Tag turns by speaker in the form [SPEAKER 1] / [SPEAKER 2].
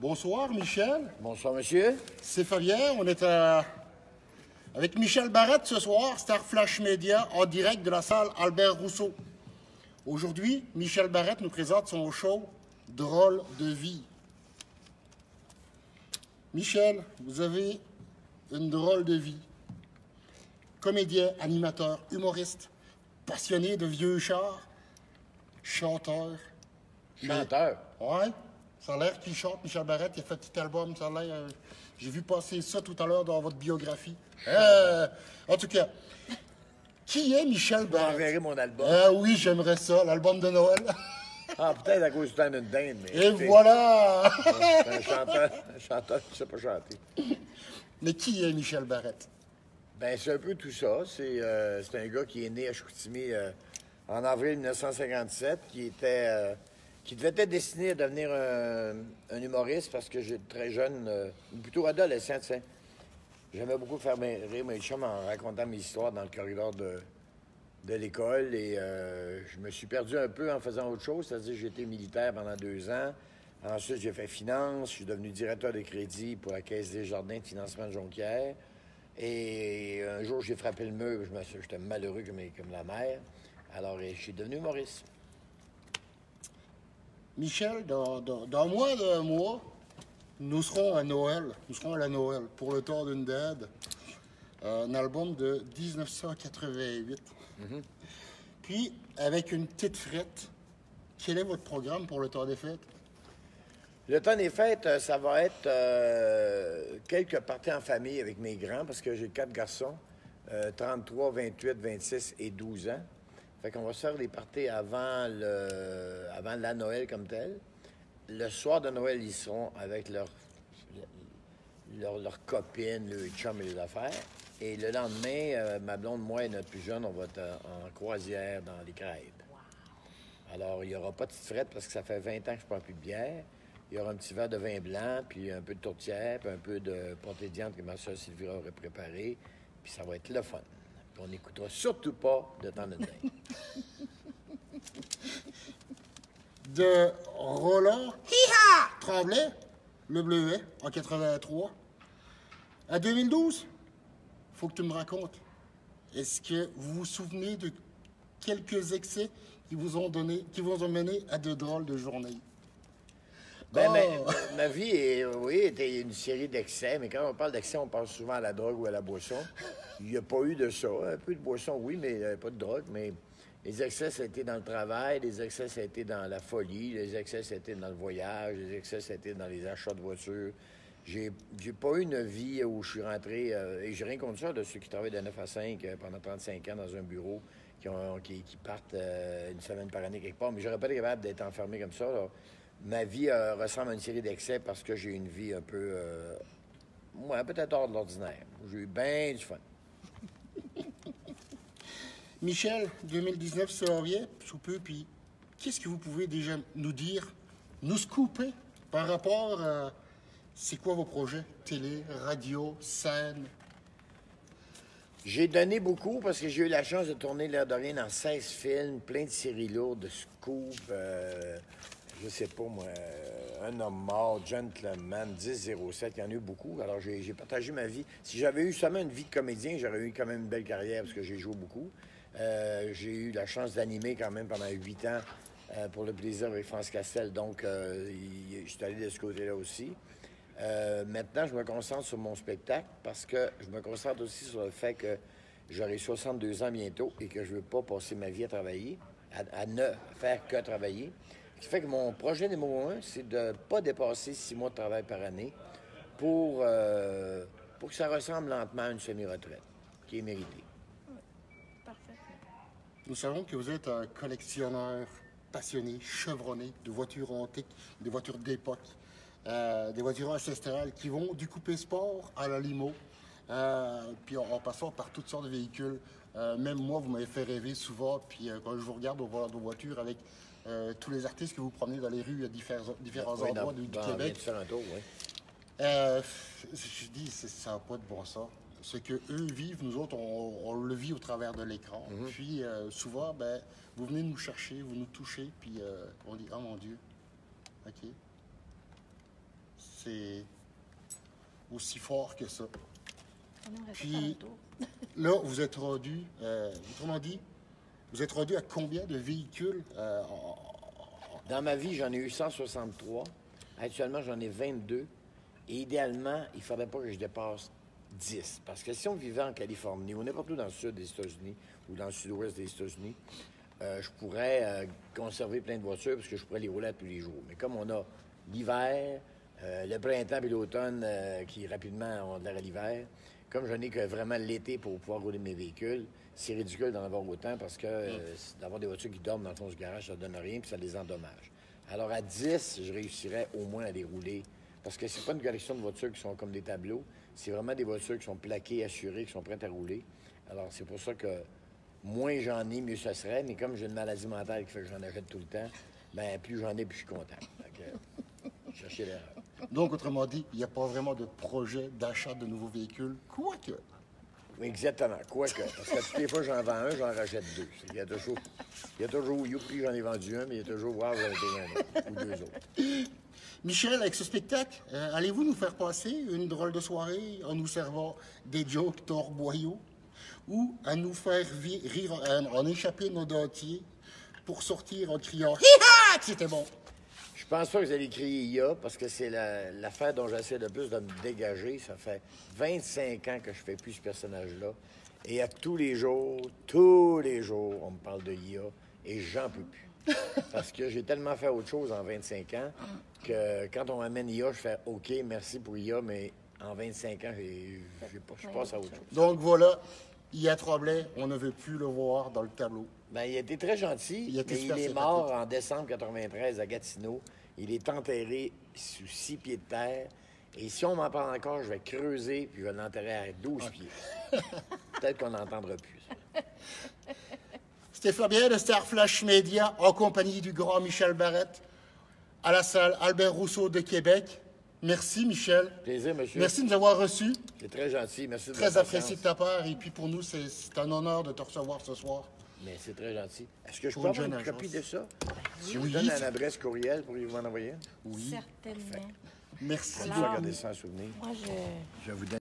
[SPEAKER 1] Bonsoir, Michel.
[SPEAKER 2] Bonsoir, monsieur.
[SPEAKER 1] C'est Fabien. On est avec Michel Barrette ce soir, Star Flash Media, en direct de la salle Albert Rousseau. Aujourd'hui, Michel Barrette nous présente son show Drôle de vie. Michel, vous avez une drôle de vie. Comédien, animateur, humoriste, passionné de vieux chars, chanteur.
[SPEAKER 2] Chanteur?
[SPEAKER 1] Ouais, ça a l'air qu'il chante, Michel Barrette, il a fait un petit album, ça a l'air... j'ai vu passer ça tout à l'heure dans votre biographie. En tout cas, qui est Michel
[SPEAKER 2] Vous
[SPEAKER 1] Barrette?
[SPEAKER 2] enverrez mon album.
[SPEAKER 1] Ah oui, j'aimerais ça, l'album de Noël.
[SPEAKER 2] Ah, peut-être à cause du temps d'une dinde, mais...
[SPEAKER 1] Et voilà!
[SPEAKER 2] C'est un chanteur qui ne sait pas chanter.
[SPEAKER 1] Mais qui est Michel Barrette?
[SPEAKER 2] Ben, c'est un peu tout ça. C'est un gars qui est né à Chicoutimi en avril 1957, qui devait être destiné à devenir un humoriste parce que j'étais très jeune, plutôt adolescent, tu sais. J'aimais beaucoup faire rire mes chums en racontant mes histoires dans le corridor de l'école et je me suis perdu un peu en faisant autre chose, c'est-à-dire que j'ai été militaire pendant 2 ans. Ensuite, j'ai fait finance, je suis devenu directeur de crédit pour la Caisse des Jardins de financement de Jonquière. Et un jour, j'ai frappé le mur, j'étais malheureux comme la mer. Alors, je suis devenu humoriste.
[SPEAKER 1] Michel, dans moins d'un mois, nous serons à Noël. Nous serons à la Noël pour le temps d'une dinde. Un album de 1988. Puis, avec une petite frette, quel est votre programme pour le temps des fêtes?
[SPEAKER 2] Le temps des fêtes, ça va être quelques parties en famille avec mes grands, parce que j'ai 4 garçons, 33, 28, 26 et 12 ans. Fait qu'on va se faire les parties avant la Noël comme telle. Le soir de Noël, ils seront avec leurs copines, leurs chums et les affaires. Et le lendemain, ma blonde, moi et notre plus jeune, on va être en croisière dans les Caraïbes. Alors, il n'y aura pas de petite frette parce que ça fait 20 ans que je ne prends plus de bière. Il y aura un petit verre de vin blanc, puis un peu de tourtière, puis un peu de pâté de viande que ma soeur Sylvia aurait préparé. Puis ça va être le fun. Puis on n'écoutera surtout pas de temps de dingue.
[SPEAKER 1] De Roland Tremblay, le Bleuet, en 83. À 2012, faut que tu me racontes. Est-ce que vous vous souvenez de quelques excès qui vous ont mené à de drôles de journées?
[SPEAKER 2] Ben, ma vie, était une série d'excès, mais quand on parle d'excès, on pense souvent à la drogue ou à la boisson. Il n'y a pas eu de ça. Un peu de boisson, oui, mais pas de drogue. Mais les excès, ça a été dans le travail, les excès, ça a été dans la folie, les excès, ça a été dans le voyage, les excès, ça a été dans les achats de voitures. J'ai pas eu une vie où je suis rentré, et j'ai rien contre ça, de ceux qui travaillent de 9 à 5 pendant 35 ans dans un bureau, qui partent une semaine par année quelque part. Mais j'aurais pas été capable d'être enfermé comme ça, là. Ma vie ressemble à une série d'excès parce que j'ai eu une vie un peu, peut-être hors de l'ordinaire. J'ai eu bien du fun.
[SPEAKER 1] Michel, 2019 s'en vient, sous peu, puis qu'est-ce que vous pouvez déjà nous dire, nous scooper par rapport à c'est quoi vos projets? Télé, radio, scène?
[SPEAKER 2] J'ai donné beaucoup parce que j'ai eu la chance de tourner l'air de rien dans 16 films, plein de séries lourdes, de scoop, je sais pas moi, Un homme mort, Gentleman, 10-07, il y en a eu beaucoup. Alors j'ai partagé ma vie. Si j'avais eu seulement une vie de comédien, j'aurais eu quand même une belle carrière parce que j'ai joué beaucoup. J'ai eu la chance d'animer quand même pendant 8 ans pour le plaisir avec France Castel, donc je suis allé de ce côté-là aussi. Maintenant, je me concentre sur mon spectacle parce que je me concentre aussi sur le fait que j'aurai 62 ans bientôt et que je ne veux pas passer ma vie à travailler, à ne faire que travailler. Ce qui fait que mon projet numéro 1, c'est de ne pas dépasser 6 mois de travail par année pour que ça ressemble lentement à une semi-retraite, qui est méritée.
[SPEAKER 3] Parfait.
[SPEAKER 1] Nous savons que vous êtes un collectionneur passionné, chevronné de voitures antiques, de voitures d'époque, des voitures ancestrales qui vont du coupé sport à la limo, puis en passant par toutes sortes de véhicules. Même moi, vous m'avez fait rêver souvent, puis quand je vous regarde au volant de voitures avec tous les artistes que vous promenez dans les rues à différents endroits du Québec. Je dis, ça n'a pas de bon sens. Ce qu'eux vivent, nous autres, on le vit au travers de l'écran. Puis souvent, vous venez nous chercher, vous nous touchez, puis on dit, oh mon Dieu, OK. été aussi fort que ça.
[SPEAKER 3] On aimerait ça
[SPEAKER 1] Puis-
[SPEAKER 3] faire le tour.
[SPEAKER 1] Là, vous êtes rendu, autrement dit, vous êtes rendu à combien de véhicules
[SPEAKER 2] Dans ma vie, j'en ai eu 163. Actuellement, j'en ai 22. Et idéalement, il ne faudrait pas que je dépasse 10. Parce que si on vivait en Californie ou n'importe où dans le sud des États-Unis ou dans le sud-ouest des États-Unis, je pourrais conserver plein de voitures parce que je pourrais les rouler à tous les jours. Mais comme on a l'hiver, le printemps et l'automne qui rapidement ont de l'air à l'hiver, comme je n'ai que vraiment l'été pour pouvoir rouler mes véhicules, c'est ridicule d'en avoir autant parce que d'avoir des voitures qui dorment dans le fond du garage, ça ne donne rien puis ça les endommage. Alors à 10, je réussirais au moins à les rouler parce que c'est pas une collection de voitures qui sont comme des tableaux, c'est vraiment des voitures qui sont plaquées, assurées, qui sont prêtes à rouler. Alors c'est pour ça que moins j'en ai, mieux ça serait, mais comme j'ai une maladie mentale qui fait que j'en achète tout le temps, ben plus j'en ai, plus je suis content. Fait que, chercher l'erreur.
[SPEAKER 1] Donc, autrement dit, il n'y a pas vraiment de projet d'achat de nouveaux véhicules, quoique.
[SPEAKER 2] Oui, exactement. Quoique. Parce que toutes les fois que j'en vends un, j'en rachète deux. Il y a toujours, youpi, j'en ai vendu un, mais il y a toujours, wow, j'en ai payé un autre, ou deux autres.
[SPEAKER 1] Michel, avec ce spectacle, allez-vous nous faire passer une drôle de soirée en nous servant des jokes torboyaux ou à nous faire rire, en échapper nos dentiers pour sortir en criant « Hi-ha! » que c'était bon.
[SPEAKER 2] Je pense pas que vous allez crier IA, parce que c'est l'affaire dont j'essaie le plus de me dégager. Ça fait 25 ans que je fais plus ce personnage-là. Et à tous les jours, on me parle de IA et j'en peux plus. Parce que j'ai tellement fait autre chose en 25 ans que quand on m'amène IA, je fais OK, merci pour IA, mais en 25 ans, je passe à autre chose.
[SPEAKER 1] Donc voilà, IA Tremblay, on ne veut plus le voir dans le tableau.
[SPEAKER 2] Ben, il a été très gentil,
[SPEAKER 1] Il a été
[SPEAKER 2] mais
[SPEAKER 1] super
[SPEAKER 2] il est
[SPEAKER 1] sympathique.
[SPEAKER 2] mort en décembre 93 à Gatineau. Il est enterré sous 6 pieds de terre. Et si on m'en parle encore, je vais creuser puis je vais l'enterrer à 12 pieds. Peut-être qu'on n'entendra plus. Ça.
[SPEAKER 1] C'était Fabien de Star Flash Media en compagnie du grand Michel Barrette à la salle Albert Rousseau de Québec. Merci Michel.
[SPEAKER 2] Plaisir, monsieur.
[SPEAKER 1] Merci de nous avoir reçus.
[SPEAKER 2] C'est très gentil. Merci de
[SPEAKER 1] Très
[SPEAKER 2] votre
[SPEAKER 1] apprécié de
[SPEAKER 2] patience.
[SPEAKER 1] ta part. Et puis pour nous, c'est un honneur de te recevoir ce soir.
[SPEAKER 2] Mais c'est très gentil. Est-ce que je
[SPEAKER 1] Pour
[SPEAKER 2] peux
[SPEAKER 1] une
[SPEAKER 2] avoir une
[SPEAKER 1] jeune
[SPEAKER 2] copie
[SPEAKER 1] agence.
[SPEAKER 2] de ça? Si
[SPEAKER 1] Oui,
[SPEAKER 2] vous donne
[SPEAKER 1] c'est-
[SPEAKER 2] une adresse courriel pour vous en envoyer?
[SPEAKER 1] Oui.
[SPEAKER 3] Certainement.
[SPEAKER 1] Merci.
[SPEAKER 2] Je vais
[SPEAKER 3] Alors-
[SPEAKER 2] regarder ça en souvenir.
[SPEAKER 3] Moi, je...
[SPEAKER 2] Je vais vous donner